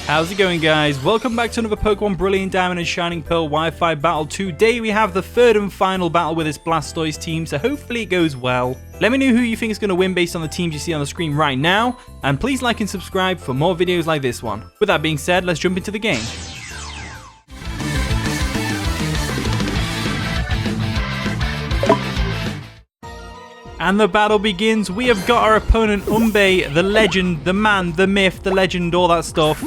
How's it going, guys? Welcome back to another Pokemon Brilliant Diamond and Shining Pearl Wi-Fi battle. Today we have the third and final battle with this Blastoise team, so hopefully it goes well. Let me know who you think is going to win based on the teams you see on the screen right now, and please like and subscribe for more videos like this one. With that being said, let's jump into the game. And the battle begins. We have got our opponent Unbe, the legend, the man, the myth, the legend, all that stuff.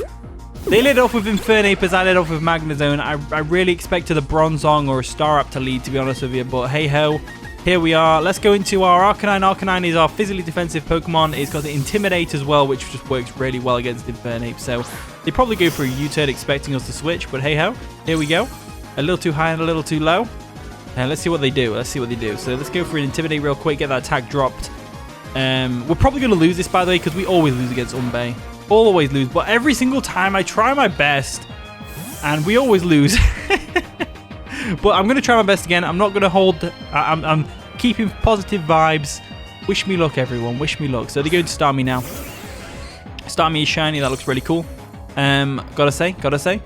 They led off with Infernape, I led off with Magnezone. I really expected a Bronzong or a Staraptor to lead, to be honest with you, but hey ho, here we are. Let's go into our Arcanine. Arcanine is our physically defensive Pokemon. It's got the Intimidate as well, which just works really well against Infernape, so they probably go for a U-turn expecting us to switch, but hey ho, here we go. A little too high and a little too low. And let's see what they do. So let's go for an Intimidate real quick, get that attack dropped. We're probably going to lose this, by the way, because we always lose against Unbe. Always lose, but every single time I try my best, and we always lose. But I'm going to try my best again. I'm not going to hold... I'm keeping positive vibes. Wish me luck, everyone. Wish me luck. So they're going to start me now. Start me is shiny. That looks really cool. Gotta say.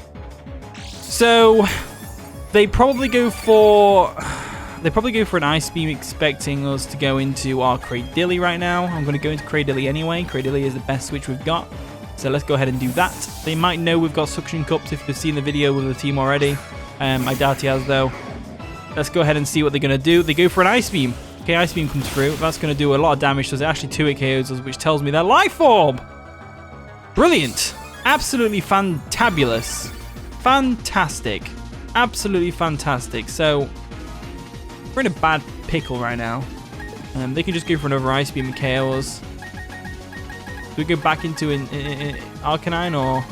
So... They probably go for an Ice Beam, expecting us to go into our Cradily right now. I'm going to go into Cradily anyway. Cradily is the best switch we've got. So let's go ahead and do that. They might know we've got Suction Cups if they've seen the video with the team already. I doubt he has though. Let's go ahead and see what they're going to do. They go for an Ice Beam. Okay, Ice Beam comes through. That's going to do a lot of damage. So it's actually 2-hit KOs, which tells me they're Life Orb. Brilliant. Absolutely fantabulous. Fantastic. Absolutely fantastic. So we're in a bad pickle right now. They can just go for another Ice Beam and KO us. Do we go back into Arcanine or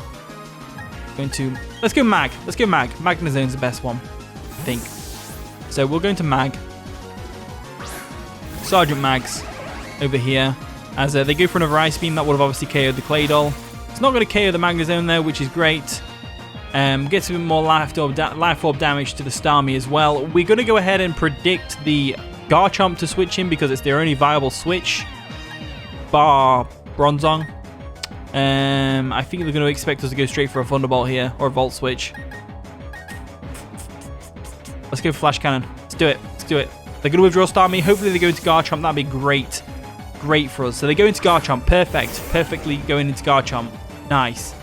going to... Let's go Mag. Magnezone's the best one, I think. So we're going to Mag. Sergeant Mags over here. As they go for another Ice Beam, that would have obviously KO'd the Claydol. It's not going to KO the Magnezone though, which is great. Gets a bit more Life Orb damage to the Starmie as well. We're going to go ahead and predict the Garchomp to switch in because it's their only viable switch. Bar Bronzong. I think they're going to expect us to go straight for a Thunderbolt here, or a Volt Switch. Let's go Flash Cannon. Let's do it. They're going to withdraw Starmie. Hopefully they go into Garchomp. That'd be great. Great for us. So they go into Garchomp. Perfectly going into Garchomp. Nice.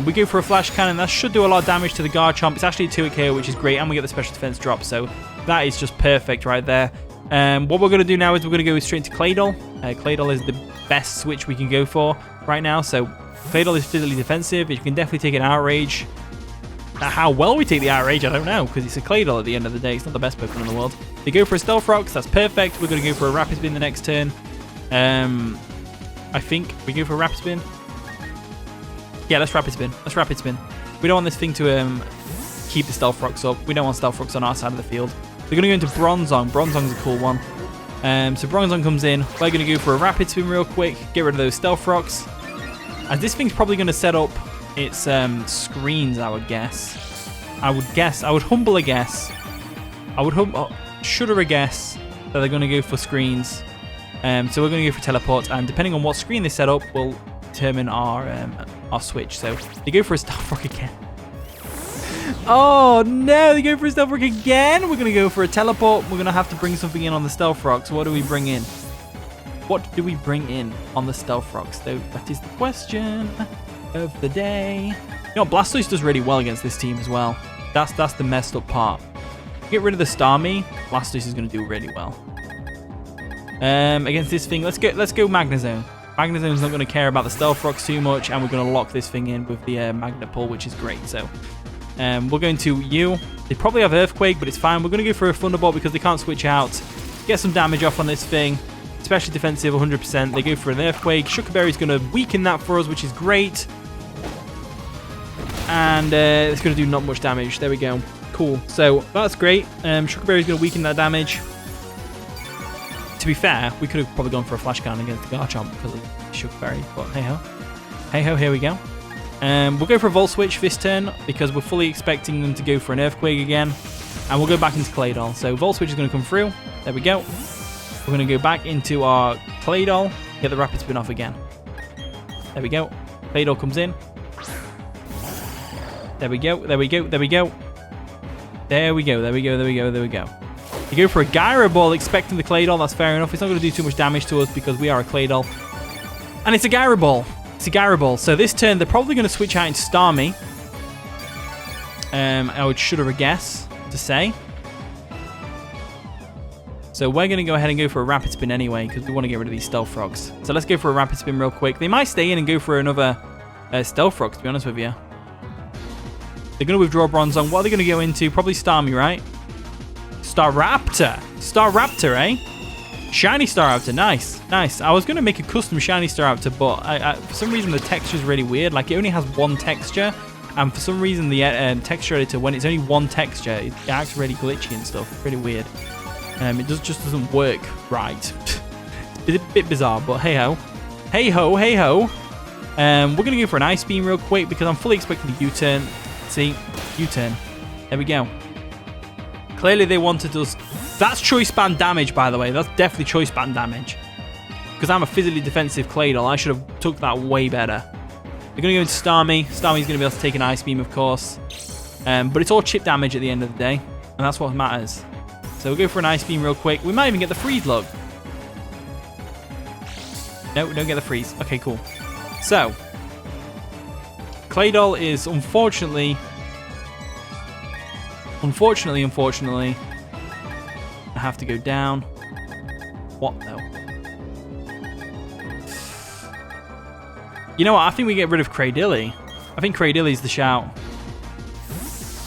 We go for a Flash Cannon. That should do a lot of damage to the Garchomp. It's actually a 2-hit KO, which is great, and we get the special defense drop, so that is just perfect right there. What we're going to do now is we're going to go straight to Claydol. Claydol is the best switch we can go for right now, so Claydol is physically defensive. You can definitely take an Outrage. How well we take the Outrage, I don't know, because it's a Claydol at the end of the day. It's not the best Pokemon in the world. They go for a Stealth Rocks. That's perfect. We're going to go for a Rapid Spin the next turn. I think we go for a Rapid Spin. Yeah, let's Rapid Spin. We don't want this thing to keep the Stealth Rocks up. We don't want Stealth Rocks on our side of the field. We're going to go into Bronzong. Bronzong's a cool one. So Bronzong comes in. We're going to go for a Rapid Spin real quick. Get rid of those Stealth Rocks. And this thing's probably going to set up its screens, I would guess. I would humble a guess. Shudder a guess that they're going to go for screens. So we're going to go for Teleport. And depending on what screen they set up, we'll determine our switch. So they go for a Stealth Rock again. Oh no, they go for a Stealth Rock again. We're going to go for a Teleport. We're going to have to bring something in on the Stealth Rocks. What do we bring in? What do we bring in on the Stealth Rocks? Though that is the question of the day. You know, Blastoise does really well against this team as well. That's the messed up part. Get rid of the Starmie. Blastoise is going to do really well. Against this thing, let's go Magnezone. Magnezone's not going to care about the Stealth Rocks too much, and we're going to lock this thing in with the Magnet Pull, which is great. So we're going to U. They probably have Earthquake, but it's fine. We're going to go for a Thunderbolt because they can't switch out. Get some damage off on this thing. Especially defensive, 100%. They go for an Earthquake. Shuca Berry's going to weaken that for us, which is great. And it's going to do not much damage. There we go. Cool. So that's great. Shuca Berry's going to weaken that damage. To be fair, we could have probably gone for a Flash Cannon against the Garchomp because of Shuca Berry, but hey-ho, here we go. We'll go for a Volt Switch this turn because we're fully expecting them to go for an Earthquake again, and we'll go back into Claydol. So Volt Switch is going to come through. There we go. We're going to go back into our Claydol, get the Rapid Spin off again. There we go. Claydol comes in. There we go. There we go. There we go. There we go. There we go. There we go. There we go. You go for a Gyro Ball expecting the Claydol. That's fair enough. It's not going to do too much damage to us because we are a Claydol. And it's a Gyro Ball. It's a Gyro Ball. So this turn, they're probably going to switch out into Starmie. I would shudder a guess to say. So we're going to go ahead and go for a Rapid Spin anyway because we want to get rid of these Stealth Frogs. So let's go for a Rapid Spin real quick. They might stay in and go for another Stealth Frog, to be honest with you. They're going to withdraw Bronzong. What are they going to go into? Probably Starmie, right? Staraptor. Staraptor, eh? Shiny Staraptor. Nice. Nice. I was going to make a custom Shiny Staraptor, but for some reason the texture is really weird. Like, it only has one texture. And for some reason the texture editor, when it's only one texture, it acts really glitchy and stuff. Really weird. It just doesn't work right. It's a bit bizarre, but hey-ho. Hey-ho, hey-ho. We're going to go for an Ice Beam real quick because I'm fully expecting a U-turn. See? U-turn. There we go. Clearly they wanted us... That's Choice Band damage, by the way. That's definitely Choice Band damage. Because I'm a physically defensive Claydol. I should have took that way better. They're going to go into Starmie. Starmie's going to be able to take an Ice Beam, of course. But it's all chip damage at the end of the day. And that's what matters. So we'll go for an Ice Beam real quick. We might even get the freeze, look. No, we don't get the freeze. Okay, cool. So, Claydol is unfortunately, I have to go down. What, though? You know what? I think we get rid of Cradily. I think Cradilly's the shout.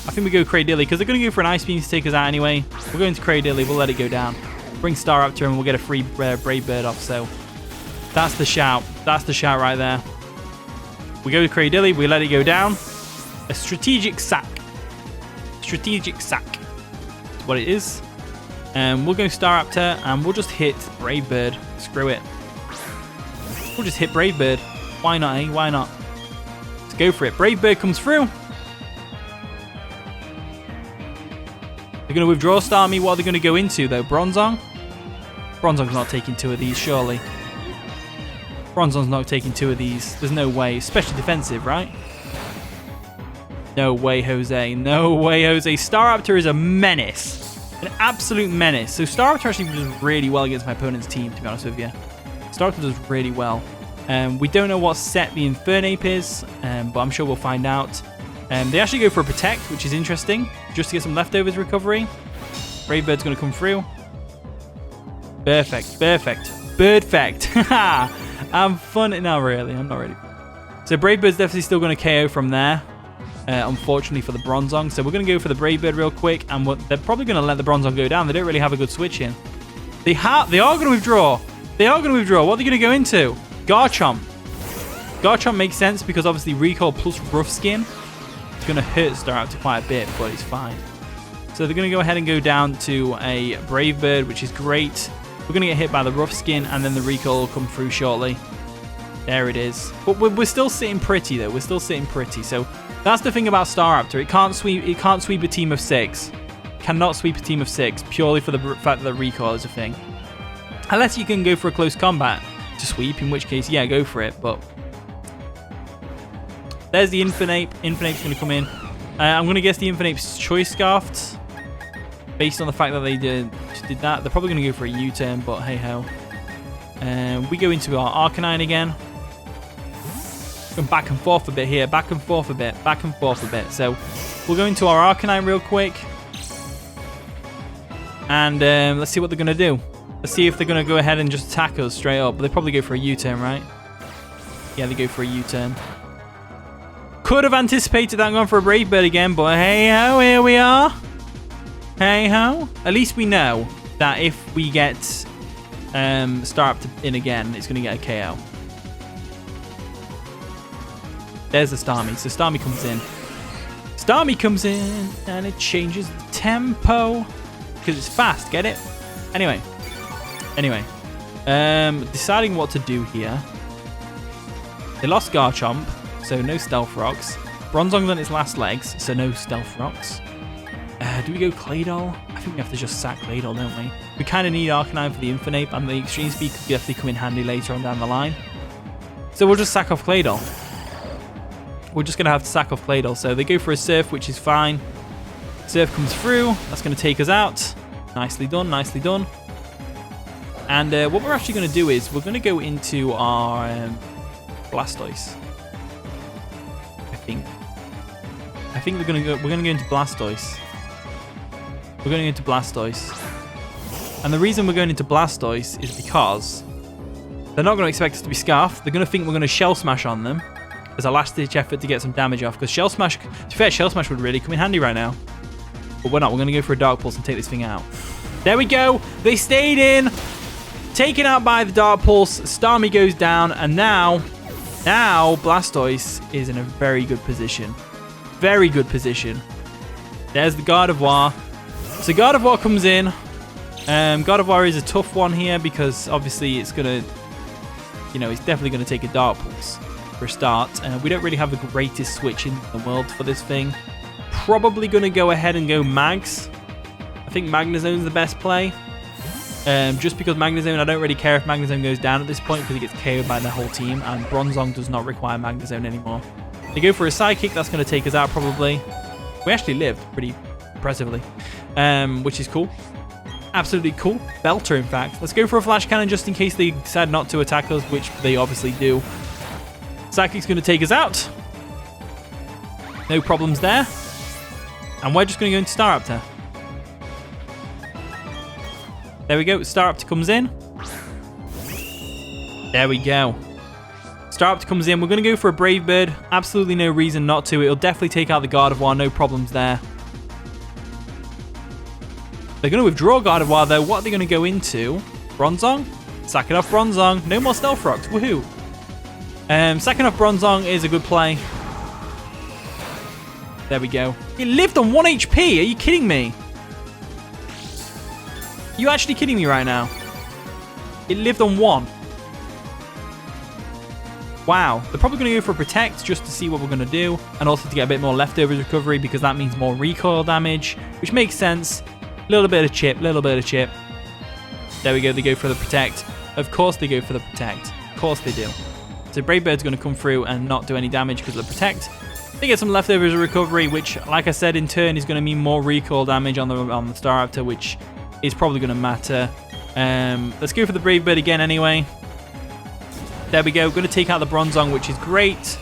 I think we go Cradily because they're going to go for an Ice Beam to take us out anyway. We're going to Cradily. We'll let it go down. Bring Staraptor and we'll get a free Brave Bird off. So that's the shout. That's the shout right there. We go to Cradily. We let it go down. A strategic sack. Strategic sack. That's what it is. We'll go Staraptor and we'll just hit Brave Bird. Screw it. We'll just hit Brave Bird. Why not, eh? Why not? Let's go for it. Brave Bird comes through. They're going to withdraw Starmie. What are they going to go into, though? Bronzong? Bronzong's not taking two of these, surely. Bronzong's not taking two of these. There's no way. Especially defensive, right? No way, Jose. No way, Jose. Staraptor is a menace. An absolute menace. So Staraptor actually does really well against my opponent's team, to be honest with you. Staraptor does really well. We don't know what set the Infernape is, but I'm sure we'll find out. They actually go for a Protect, which is interesting, just to get some leftovers recovery. Brave Bird's going to come through. Perfect, perfect, Birdfect. I'm fun. No, really, I'm not ready. So Brave Bird's definitely still going to KO from there, unfortunately for the Bronzong. So we're going to go for the Brave Bird real quick, and they're probably going to let the Bronzong go down. They don't really have a good switch in. They are going to withdraw. They are going to withdraw. What are they going to go into? Garchomp. Garchomp makes sense because obviously Recall plus Rough Skin. It's going to hurt Staraptor quite a bit, but it's fine. So they're going to go ahead and go down to a Brave Bird, which is great. We're going to get hit by the Rough Skin, and then the Recall will come through shortly. There it is. But we're still sitting pretty, though. We're still sitting pretty. So that's the thing about Staraptor. It can't sweep a team of 6. Cannot sweep a team of 6, purely for the fact that Recall is a thing. Unless you can go for a close combat to sweep, in which case, yeah, go for it. But there's the Infernape. Infernape's going to come in. I'm going to guess the Infernape's Choice Scarfed. Based on the fact that they did that. They're probably going to go for a U-turn, but hey-ho. We go into our Arcanine again. Going back and forth a bit here. Back and forth a bit. Back and forth a bit. So we'll go into our Arcanine real quick. And let's see what they're going to do. Let's see if they're going to go ahead and just attack us straight up. But they probably go for a U-turn, right? Yeah, they go for a U-turn. Could have anticipated that and gone for a Brave Bird again, but hey-ho, here we are. Hey-ho. At least we know that if we get Staraptor in again, it's going to get a KO. There's the Starmie. So Starmie comes in. Starmie comes in, and it changes the tempo. Because it's fast, get it? Anyway, deciding what to do here. They lost Garchomp, so no Stealth Rocks. Bronzong's on its last legs, so no Stealth Rocks. Do we go Claydol? I think we have to just sack Claydol, don't we? We kind of need Arcanine for the Infernape, and the Extreme Speed could definitely come in handy later on down the line. So we'll just sack off Claydol. we're just going to have to sack off Claydol. So they go for a Surf, which is fine. Surf comes through. That's going to take us out. Nicely done, nicely done. And what we're actually going to do is we're going to go into our Blastoise. I think we're going to go into Blastoise. We're going into Blastoise. And the reason we're going into Blastoise is because they're not going to expect us to be Scarfed. They're going to think we're going to Shell Smash on them as a last-ditch effort to get some damage off. Because Shell Smash, to be fair, Shell Smash would really come in handy right now. But we're not. We're going to go for a Dark Pulse and take this thing out. There we go. They stayed in. Taken out by the Dark Pulse. Starmie goes down. And now Blastoise is in a very good position. Very good position. There's the Gardevoir. So Gardevoir comes in. Gardevoir is a tough one here because obviously it's going to, you know, it's definitely going to take a Dark Pulse for a start. We don't really have the greatest switch in the world for this thing. Probably going to go ahead and go Mags. I think Magnezone's the best play. Just because Magnezone, I don't really care if Magnezone goes down at this point because he gets KO'd by the whole team, and Bronzong does not require Magnezone anymore. They go for a Psychic, that's going to take us out probably. We actually lived pretty impressively, which is cool. Absolutely cool. Belter, in fact. Let's go for a Flash Cannon just in case they decide not to attack us, which they obviously do. Psychic's going to take us out. No problems there. And we're just going to go into Staraptor. There we go. Staraptor comes in. There we go. Staraptor comes in. We're going to go for a Brave Bird. Absolutely no reason not to. It'll definitely take out the Gardevoir. No problems there. They're going to withdraw Gardevoir, though. What are they going to go into? Bronzong? Sacking off Bronzong. No more Stealth Rocks. Woohoo. Sacking off Bronzong is a good play. There we go. It lived on 1 HP. Are you kidding me? Are you actually kidding me right now? It lived on 1. Wow. They're probably going to go for a Protect just to see what we're going to do. And also to get a bit more leftovers recovery because that means more recoil damage, which makes sense. Little bit of chip, little bit of chip. There we go. They go for the Protect. Of course they go for the Protect. Of course they do. So Brave Bird's going to come through and not do any damage because of the Protect. They get some leftovers of recovery, which, like I said, in turn is going to mean more recoil damage on the Staraptor, which is probably going to matter. Let's go for the Brave Bird again anyway. There we go. Going to take out the Bronzong, which is great.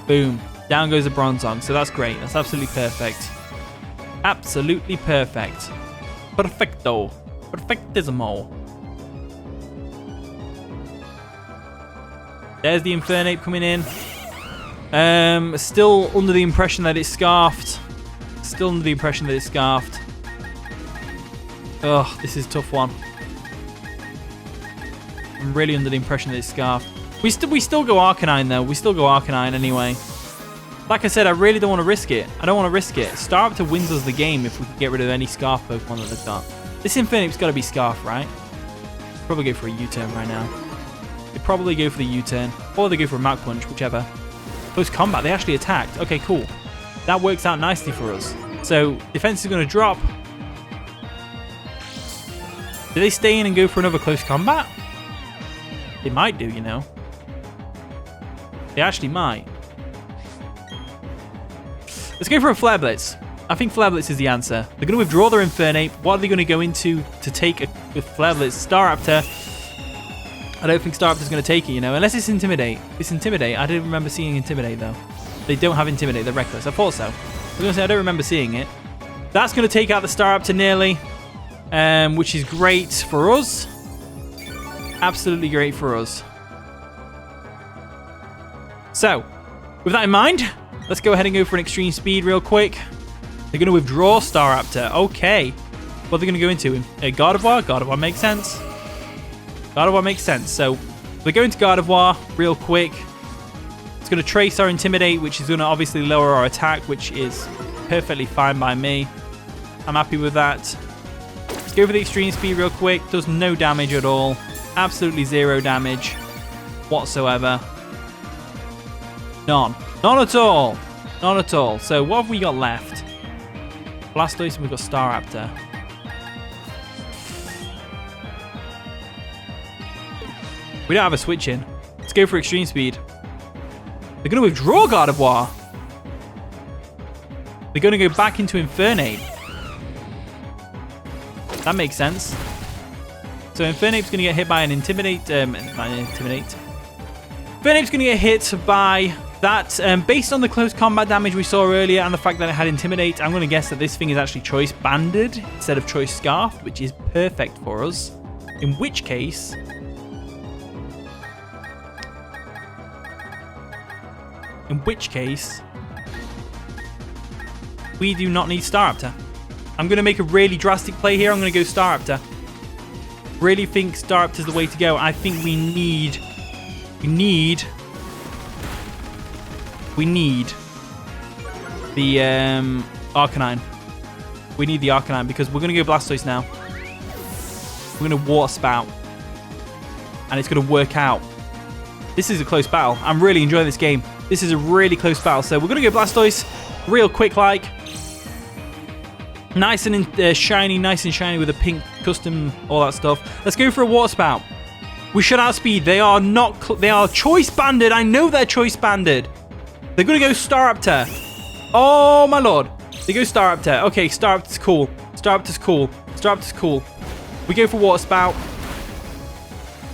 Boom. Down goes the Bronzong. So that's great. That's absolutely perfect. Absolutely perfect. Perfecto. Perfectissimo. There's the Infernape coming in. Still under the impression that it's Scarfed. Still under the impression that it's Scarfed. Oh, this is a tough one. I'm really under the impression that it's Scarfed. We still go Arcanine though. We still go Arcanine anyway. Like I said, I really don't want to risk it. I don't want to risk it. Staraptor wins us the game if we can get rid of any Scarf Pokemon that they've got. This Infernape's got to be Scarf, right? Probably go for a U-turn right now. They probably go for the U-turn. Or they go for a Mach Punch, whichever. Close combat, they actually attacked. Okay, cool. That works out nicely for us. So, defense is going to drop. Do they stay in and go for another close combat? They might do, you know. They actually might. Let's go for a Flare Blitz. I think Flare Blitz is the answer. They're going to withdraw their Infernape. What are they going to go into to take a Flare Blitz? Staraptor. I don't think Staraptor's going to take it, you know, unless it's Intimidate. It's Intimidate. I didn't remember seeing Intimidate, though. They don't have Intimidate. They're Reckless. I thought so. I was going to say I don't remember seeing it. That's going to take out the Staraptor nearly, which is great for us. Absolutely great for us. So, with that in mind, let's go ahead and go for an Extreme Speed real quick. They're going to withdraw Staraptor. Okay. What are they going to go into? A Gardevoir? Gardevoir makes sense. Gardevoir makes sense. So, we're going to Gardevoir real quick. It's going to trace our Intimidate, which is going to obviously lower our attack, which is perfectly fine by me. I'm happy with that. Let's go for the Extreme Speed real quick. Does no damage at all. Absolutely zero damage whatsoever. None. None at all. None at all. So what have we got left? Blastoise and we've got Staraptor. We don't have a switch in. Let's go for Extreme Speed. They're going to withdraw Gardevoir. They're going to go back into Infernape. That makes sense. So Infernape's going to get hit by an Intimidate. Not an Intimidate. Infernape's going to get hit by that. Based on the close combat damage we saw earlier and the fact that it had Intimidate, I'm going to guess that this thing is actually Choice Banded instead of Choice Scarfed, which is perfect for us. In which case... we do not need Staraptor. I'm going to make a really drastic play here. I'm going to go Staraptor. Really think Staraptor's the way to go. I think we need the Arcanine. We need the Arcanine because we're going to go Blastoise now. We're going to Water Spout. And it's going to work out. This is a close battle. I'm really enjoying this game. This is a really close battle. So we're going to go Blastoise real quick like. Nice and shiny with a pink custom, all that stuff. Let's go for a Water Spout. We should outspeed. They are not. They are Choice Banded. I know they're Choice Banded. They're going to go Staraptor. Oh, my lord. They go Staraptor. Okay, Staraptor's cool. Staraptor's cool. Staraptor's cool. We go for Water Spout.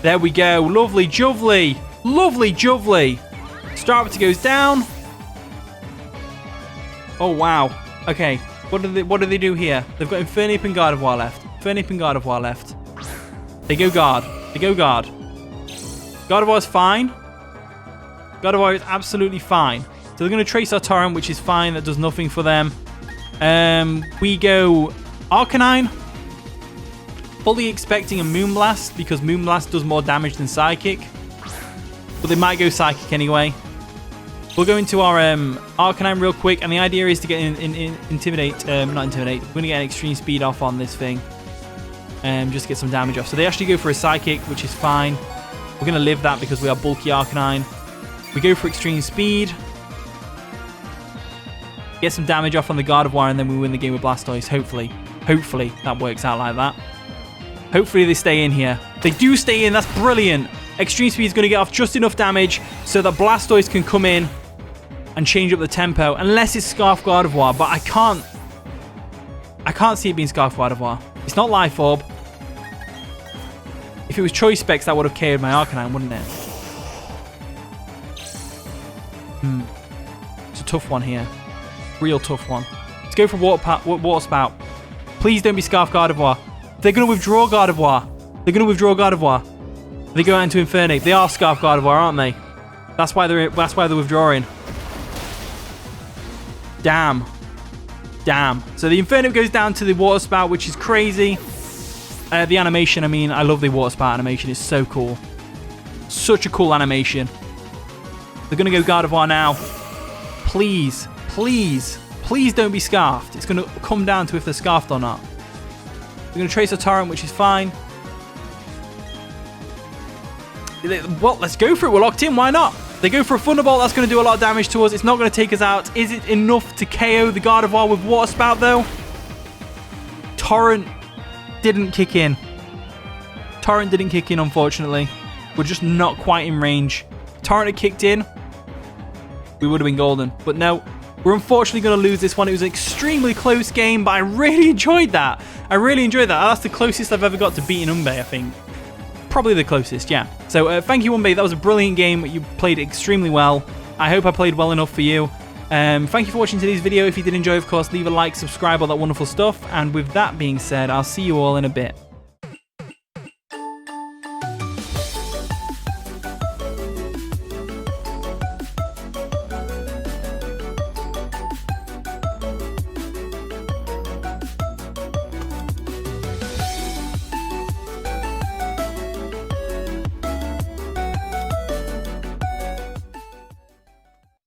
There we go. Lovely jubbly. Lovely jubbly. Staraptor goes down. Oh, wow. Okay. What do they do here? They've got Infernape and Gardevoir left. Infernape and Gardevoir left. They go guard. They go guard. Gardevoir's fine. Gardevoir is absolutely fine. So they're going to trace our Torrent, which is fine. That does nothing for them. We go Arcanine. Fully expecting a Moonblast because Moonblast does more damage than Psychic. But they might go Psychic anyway. We'll go into our Arcanine real quick, and the idea is to get Intimidate, not Intimidate. We're going to get an Extreme Speed off on this thing. Just get some damage off. So they actually go for a Psychic, which is fine. We're going to live that because we are bulky Arcanine. We go for Extreme Speed. Get some damage off on the Gardevoir, and then we win the game with Blastoise, hopefully. Hopefully that works out like that. Hopefully they stay in here. They do stay in, that's brilliant. Extreme Speed is going to get off just enough damage so that Blastoise can come in and change up the tempo, unless it's Scarf Gardevoir, but I can't see it being Scarf Gardevoir. It's not Life Orb. If it was Choice Specs, that would have KO'd my Arcanine, wouldn't it? It's a tough one here. Real tough one. Let's go for Water Spout. Please don't be Scarf Gardevoir. They're going to withdraw Gardevoir. They're going to withdraw Gardevoir. They go out into Infernape. They are Scarf Gardevoir, aren't they? That's why they're withdrawing. Damn. Damn. So the Infernape goes down to the Water Spout, which is crazy. The animation, I mean, I love the Water Spout animation. It's so cool. Such a cool animation. They're going to go Gardevoir now. Please, please, please don't be Scarfed. It's going to come down to if they're Scarfed or not. They're going to trace a Torrent, which is fine. Well, let's go for it. We're locked in. Why not? They go for a Thunderbolt. That's going to do a lot of damage to us. It's not going to take us out. Is it enough to KO the Gardevoir with Water Spout, though? Torrent didn't kick in. Torrent didn't kick in, unfortunately. We're just not quite in range. Torrent had kicked in. We would have been golden. But no, we're unfortunately going to lose this one. It was an extremely close game, but I really enjoyed that. I really enjoyed that. That's the closest I've ever got to beating Unbe, I think. Probably the closest, yeah. So thank you, Unbe. That was a brilliant game. You played extremely well. I hope I played well enough for you. Thank you for watching today's video. If you did enjoy, of course, leave a like, subscribe, all that wonderful stuff. And with that being said, I'll see you all in a bit.